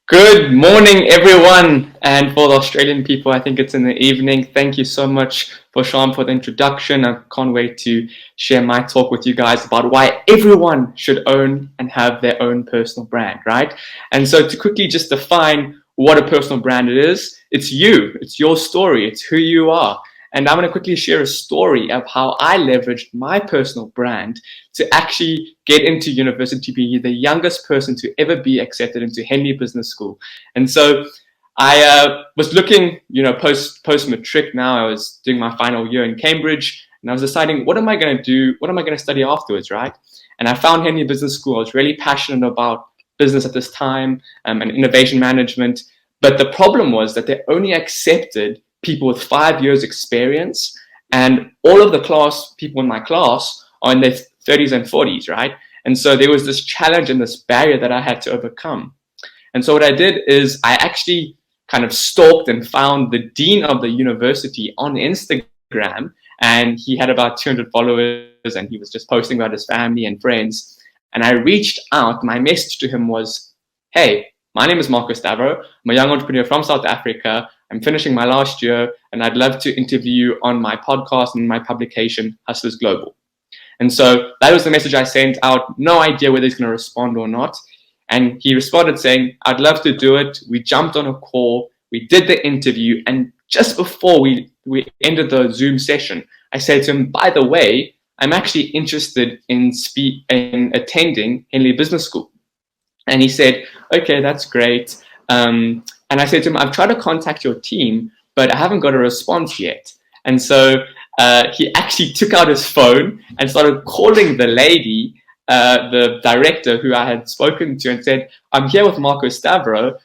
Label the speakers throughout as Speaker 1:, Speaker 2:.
Speaker 1: Good morning, everyone. And for the Australian people, I think it's in the evening. Thank you so much for Sean for the introduction. I can't wait to share my talk with you guys about why everyone should own and have their own personal brand, right? And so to quickly just define what a personal brand is, it's you, it's your story, it's who you are. And I'm going to quickly share a story of how I leveraged my personal brand to actually get into university, be the youngest person to ever be accepted into Henley Business School. And so I was looking, post matric. Now I was doing my final year in Cambridge, and I was deciding, what am I going to do? What am I going to study afterwards, right? And I found Henley Business School. I was really passionate about business at this time and innovation management. But the problem was that they only accepted people with 5 years experience, and all of the people in my class are in their 30s and 40s, right? And so there was this challenge and this barrier that I had to overcome. And so what I did is I actually kind of stalked and found the dean of the university on Instagram, and he had about 200 followers, and he was just posting about his family and friends. And I reached out. My message to him was, hey, my name is Marko Stavrou. I'm a young entrepreneur from South Africa. I'm finishing my last year, and I'd love to interview you on my podcast and my publication, HustlersGlobal. And so that was the message I sent out. No idea whether he's going to respond or not. And he responded saying, I'd love to do it. We jumped on a call. We did the interview. And just before we ended the Zoom session, I said to him, by the way, I'm actually interested in attending Henley Business School. And he said, okay, that's great. And I said to him, I've tried to contact your team, but I haven't got a response yet. And so he actually took out his phone and started calling the lady, the director who I had spoken to, and said, I'm here with Marko Stavrou.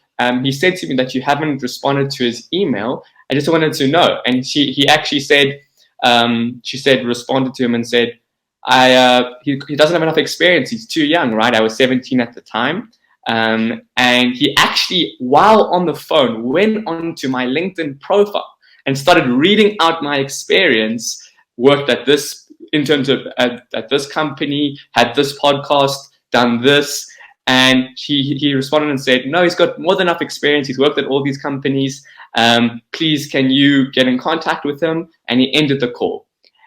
Speaker 1: He said to me that you haven't responded to his email. I just wanted to know. And he actually said, responded to him and said, he doesn't have enough experience. He's too young, right? I was 17 at the time. And he actually, while on the phone, went onto my LinkedIn profile and started reading out my experience, worked at this internship at this company, had this podcast, done this. And he responded and said, no, he's got more than enough experience. He's worked at all these companies. Please, can you get in contact with him? And he ended the call.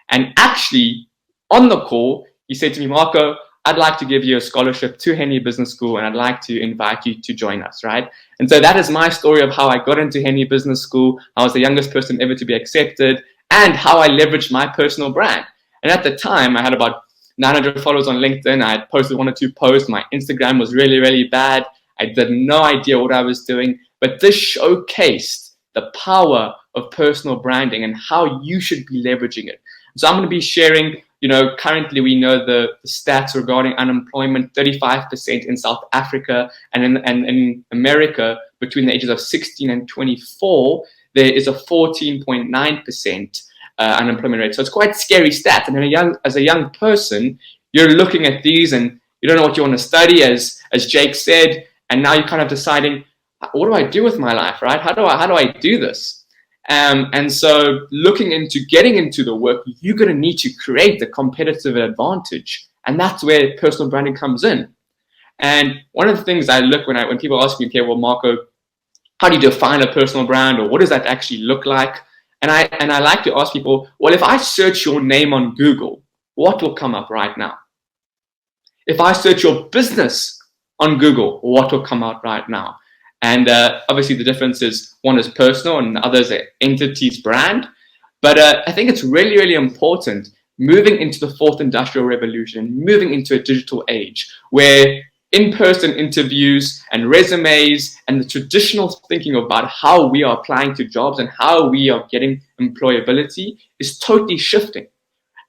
Speaker 1: And actually, on the call, he said to me, Marko, I'd like to give you a scholarship to Henley Business School, and I'd like to invite you to join us, right? And so that is my story of how I got into Henley Business School. I was the youngest person ever to be accepted, and how I leveraged my personal brand. And at the time, I had about 900 followers on LinkedIn. I had posted 1 or 2 posts. My Instagram was really, really bad. I had no idea what I was doing. But this showcased the power of personal branding and how you should be leveraging it. So I'm going to be sharing, currently we know the stats regarding unemployment, 35% in South Africa, and in America, between the ages of 16 and 24, there is a 14.9% unemployment rate. So it's quite scary stats. And as a young person, you're looking at these and you don't know what you want to study, as Jake said, and now you're kind of deciding, what do I do with my life, right? How do I do this? And so looking into getting into the work, you're going to need to create the competitive advantage. And that's where personal branding comes in. And one of the things I look when people ask me, okay, well, Marko, how do you define a personal brand, or what does that actually look like? And I like to ask people, well, if I search your name on Google, what will come up right now? If I search your business on Google, what will come out right now? And obviously the difference is one is personal and the other is an entity's brand. But I think it's really, really important moving into the 4th industrial revolution, moving into a digital age where in-person interviews and resumes and the traditional thinking about how we are applying to jobs and how we are getting employability is totally shifting.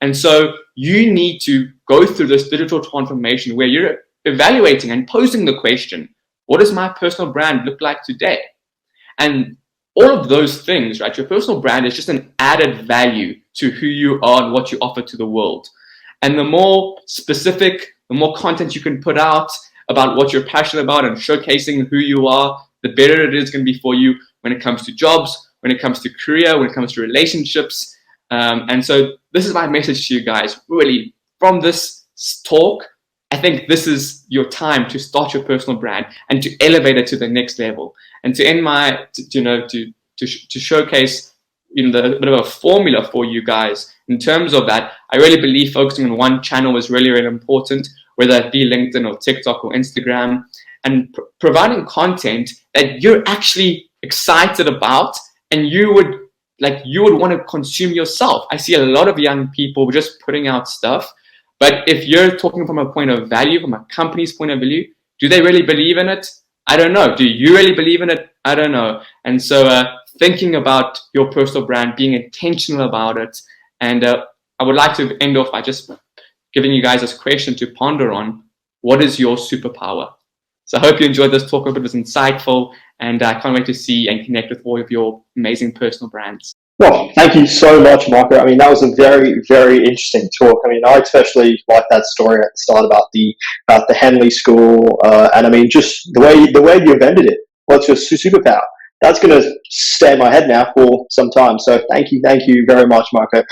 Speaker 1: And so you need to go through this digital transformation where you're evaluating and posing the question, what does my personal brand look like today? And all of those things, right? Your personal brand is just an added value to who you are and what you offer to the world. And the more specific, the more content you can put out about what you're passionate about and showcasing who you are, the better it is going to be for you when it comes to jobs, when it comes to career, when it comes to relationships. And so this is my message to you guys. Really, from this talk, I think this is your time to start your personal brand and to elevate it to the next level. And to end my, to showcase, the bit of a formula for you guys in terms of that. I really believe focusing on one channel is really, really important, whether it be LinkedIn or TikTok or Instagram, and providing content that you're actually excited about and you would want to consume yourself. I see a lot of young people just putting out stuff, but if you're talking from a point of value, from a company's point of view, do they really believe in it? I don't know. Do you really believe in it? I don't know. And so thinking about your personal brand, being intentional about it. And I would like to end off by just giving you guys this question to ponder on. What is your superpower? So I hope you enjoyed this talk. I hope it was insightful, and I can't wait to see and connect with all of your amazing personal brands.
Speaker 2: Well, thank you so much, Marko. I mean, that was a very, very interesting talk. I mean, I especially like that story at the start about the Henley School, and I mean, just the way you vended it. What's your superpower? That's going to stay in my head now for some time. So thank you very much, Marko.